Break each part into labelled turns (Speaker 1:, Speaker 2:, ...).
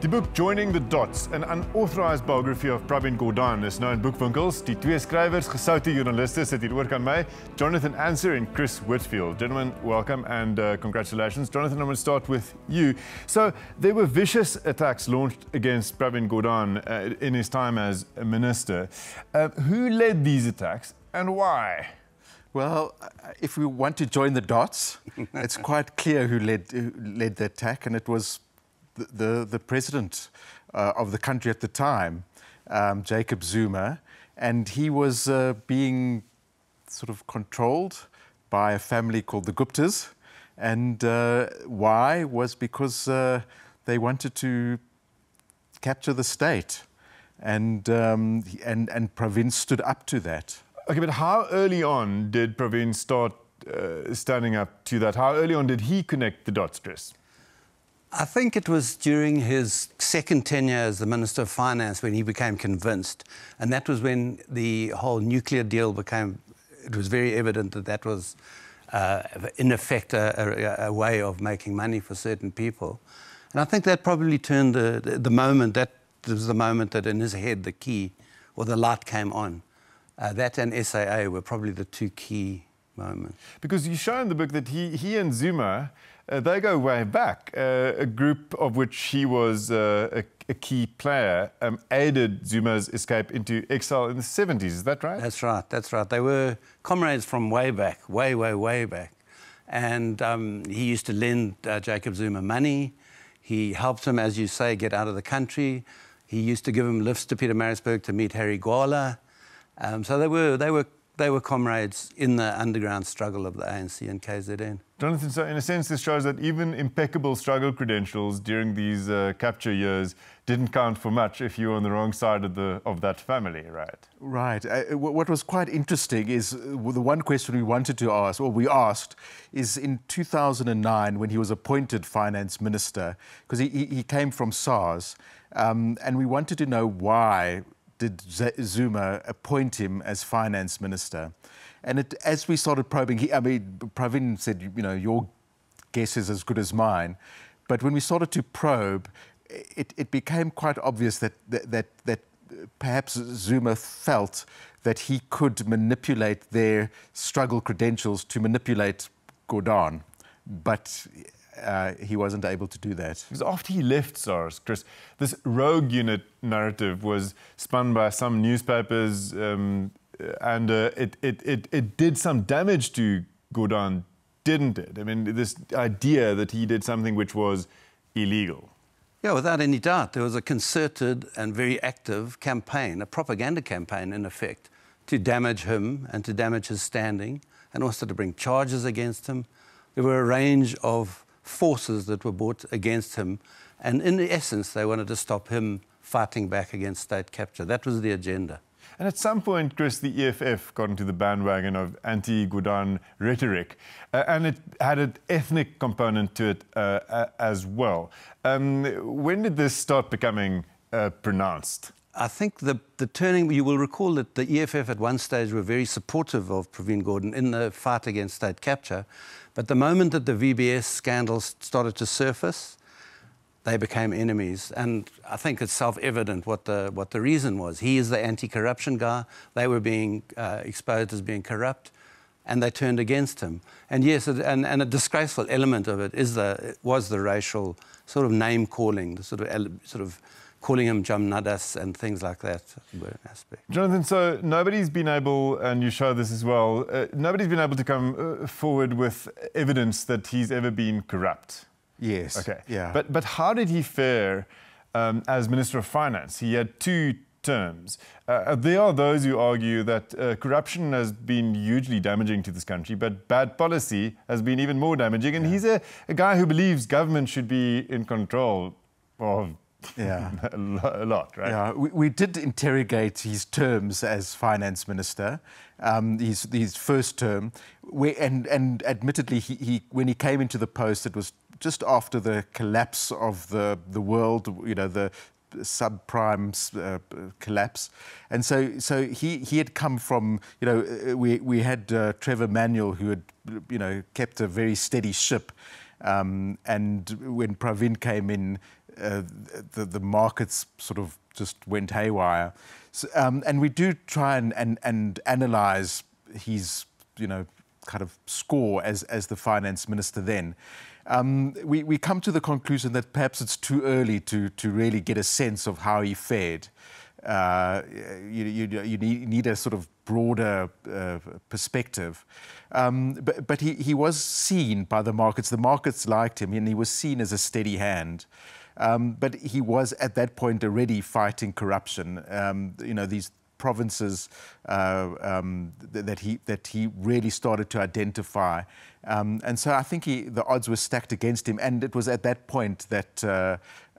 Speaker 1: Die boek Joining the Dots, an unauthorised biography of Pravin Gordhan, is nou in boekwinkels. Die twee skrywers, gesoute journaliste, sit hier oor aan my, Jonathan Ancer and Chris Whitfield. Gentlemen, welcome and congratulations. Jonathan, I'm going to start with you. So there were vicious attacks launched against Pravin Gordhan in his time as a minister. Who led these attacks and why?
Speaker 2: Well, if we want to join the dots, it's quite clear who led the attack, and it was the president of the country at the time, Jacob Zuma, and he was being sort of controlled by a family called the Guptas. And why was because they wanted to capture the state, and Pravin stood up to that.
Speaker 1: Okay, but how early on did Pravin start standing up to that? How early on did he connect the dots, Chris?
Speaker 3: I think it was during his second tenure as the Minister of Finance when he became convinced. And that was when the whole nuclear deal became, it was very evident that that was, in effect, a way of making money for certain people. And I think that probably turned the moment, that was the moment that in his head the key or the light came on. That and SAA were probably the two key moments. Because
Speaker 1: you show in the book that he and Zuma, they go way back. A group of which he was a key player aided Zuma's escape into exile in the 70s. Is that right?
Speaker 3: That's right. That's right. They were comrades from way back, way back. And he used to lend Jacob Zuma money. He helped him, as you say, get out of the country. He used to give him lifts to Pietermaritzburg to meet Harry Gwala. So they were comrades in the underground struggle of the ANC and KZN.
Speaker 1: Jonathan, so in a sense this shows that even impeccable struggle credentials during these capture years didn't count for much if you were on the wrong side of that family, right?
Speaker 2: Right. What was quite interesting is the one question we wanted to ask, or we asked, is in 2009 when he was appointed finance minister, because he came from SARS, and we wanted to know why did Zuma appoint him as finance minister. And as we started probing, Pravin said, you know, your guess is as good as mine. But when we started to probe, it became quite obvious that perhaps Zuma felt that he could manipulate their struggle credentials to manipulate Gordhan. But he wasn't able to do that.
Speaker 1: Because after he left SARS, Chris, this rogue unit narrative was spun by some newspapers, and it did some damage to Gordhan, didn't it? I mean, this idea that he did something which was illegal.
Speaker 3: Yeah, without any doubt. There was a concerted and very active campaign, a propaganda campaign, in effect, to damage him and to damage his standing, and also to bring charges against him. There were a range of forces that were brought against him, and in essence they wanted to stop him fighting back against state capture. That was the agenda.
Speaker 1: And at some point, Chris, the EFF got into the bandwagon of anti-Gordhan rhetoric, and it had an ethnic component to it as well. When did this start becoming pronounced?
Speaker 3: I think the turning, you will recall that the EFF at one stage were very supportive of Pravin Gordhan in the fight against state capture, but the moment that the VBS scandals started to surface, they became enemies. And I think it's self-evident what the reason was. He is the anti-corruption guy. They were being exposed as being corrupt, and they turned against him. And yes, and a disgraceful element of it was the racial sort of name-calling, the sort of calling him Jamnadas and things like that aspect.
Speaker 1: Jonathan, so nobody's been able, and you show this as well, nobody's been able to come forward with evidence that he's ever been corrupt.
Speaker 2: Yes.
Speaker 1: Okay.
Speaker 2: Yeah.
Speaker 1: But how did he fare as Minister of Finance? He had 2 terms. There are those who argue that corruption has been hugely damaging to this country, but bad policy has been even more damaging. And he's a guy who believes government should be in control of a lot, right?
Speaker 2: Yeah, we did interrogate his terms as finance minister, his first term, and admittedly, when he came into the post, it was just after the collapse of the world, you know, the subprime collapse, and so he had come from, you know, we had Trevor Manuel, who had, you know, kept a very steady ship. And when Pravin came in, the markets sort of just went haywire. So, and we do try and analyse his, kind of score as the finance minister then. We come to the conclusion that perhaps it's too early to really get a sense of how he fared. You need a sort of broader perspective. But he was seen by the markets. The markets liked him, and he was seen as a steady hand. But he was at that point already fighting corruption. These provinces that he really started to identify. And so I think the odds were stacked against him. And it was at that point that,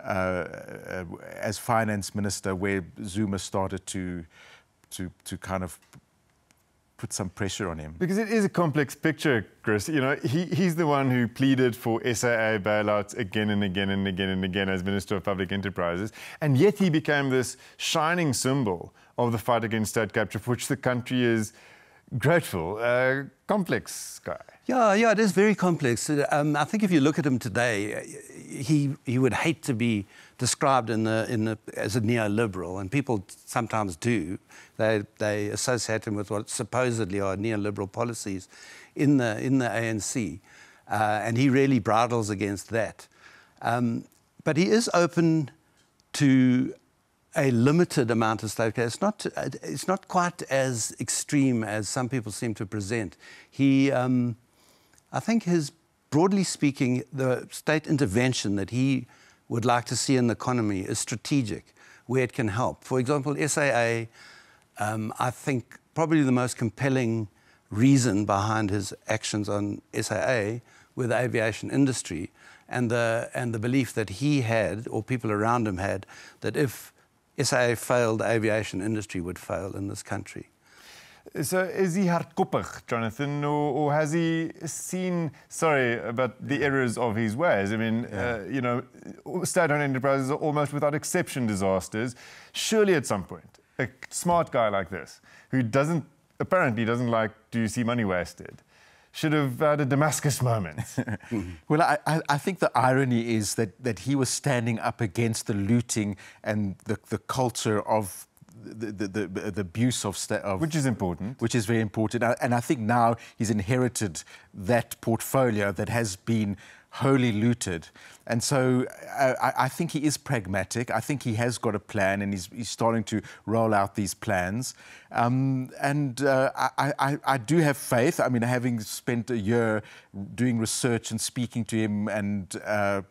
Speaker 2: as finance minister, where Zuma started to kind of put some pressure on him.
Speaker 1: Because it is a complex picture, Chris. He's the one who pleaded for SAA bailouts again and again and again and again as Minister of Public Enterprises. And yet he became this shining symbol of the fight against state capture, for which the country is grateful. Complex guy.
Speaker 3: Yeah, it is very complex. I think if you look at him today, he would hate to be described as a neoliberal, and people sometimes do. They associate him with what supposedly are neoliberal policies in the ANC, and he really bridles against that. But he is open to a limited amount of state capture. It's not quite as extreme as some people seem to present. I think broadly speaking, the state intervention that he would like to see in the economy is strategic, where it can help. For example, SAA, I think probably the most compelling reason behind his actions on SAA were the aviation industry and the belief that he had, or people around him had, that if SAA failed, the aviation industry would fail in this country.
Speaker 1: So is he hardkoppig, Jonathan, or has he seen, about the errors of his ways? I mean, state-owned enterprises are almost without exception disasters. Surely at some point, a smart guy like this, who apparently doesn't like to see money wasted, should have had a Damascus moment.
Speaker 2: Well, I think the irony is that he was standing up against the looting and the culture of the abuse of
Speaker 1: which is important.
Speaker 2: Which is very important. And I think now he's inherited that portfolio that has been wholly looted. And so I think he is pragmatic. I think he has got a plan, and he's starting to roll out these plans. I do have faith. I mean, having spent a year doing research and speaking to him and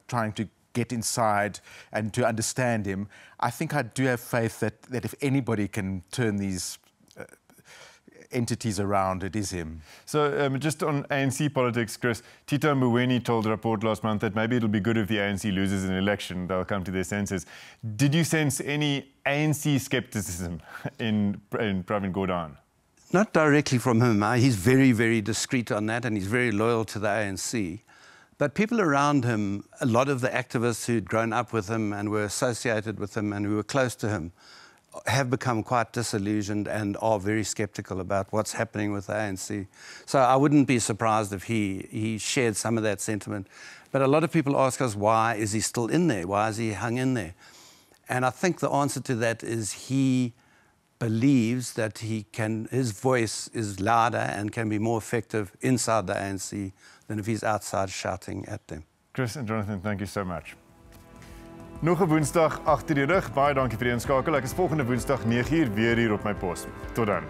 Speaker 2: trying to get inside and to understand him, I think I do have faith that if anybody can turn these entities around, it is him.
Speaker 1: So just on ANC politics, Chris, Tito Mboweni told a report last month that maybe it'll be good if the ANC loses an election, they'll come to their senses. Did you sense any ANC skepticism in Pravin Gordhan?
Speaker 3: Not directly from him. He's very, very discreet on that, and he's very loyal to the ANC. But people around him, a lot of the activists who'd grown up with him and were associated with him and who were close to him, have become quite disillusioned and are very sceptical about what's happening with the ANC. So I wouldn't be surprised if he shared some of that sentiment. But a lot of people ask us, why is he still in there? Why is he hung in there? And I think the answer to that is he believes that his voice is louder and can be more effective inside the ANC than if he's outside shouting at them.
Speaker 1: Chris and Jonathan, thank you so much. Nog 'n Woensdag agter die rug. Baie dankie vir die inskakel. Ek is volgende Woensdag 9uur weer hier op my pos. Tot dan.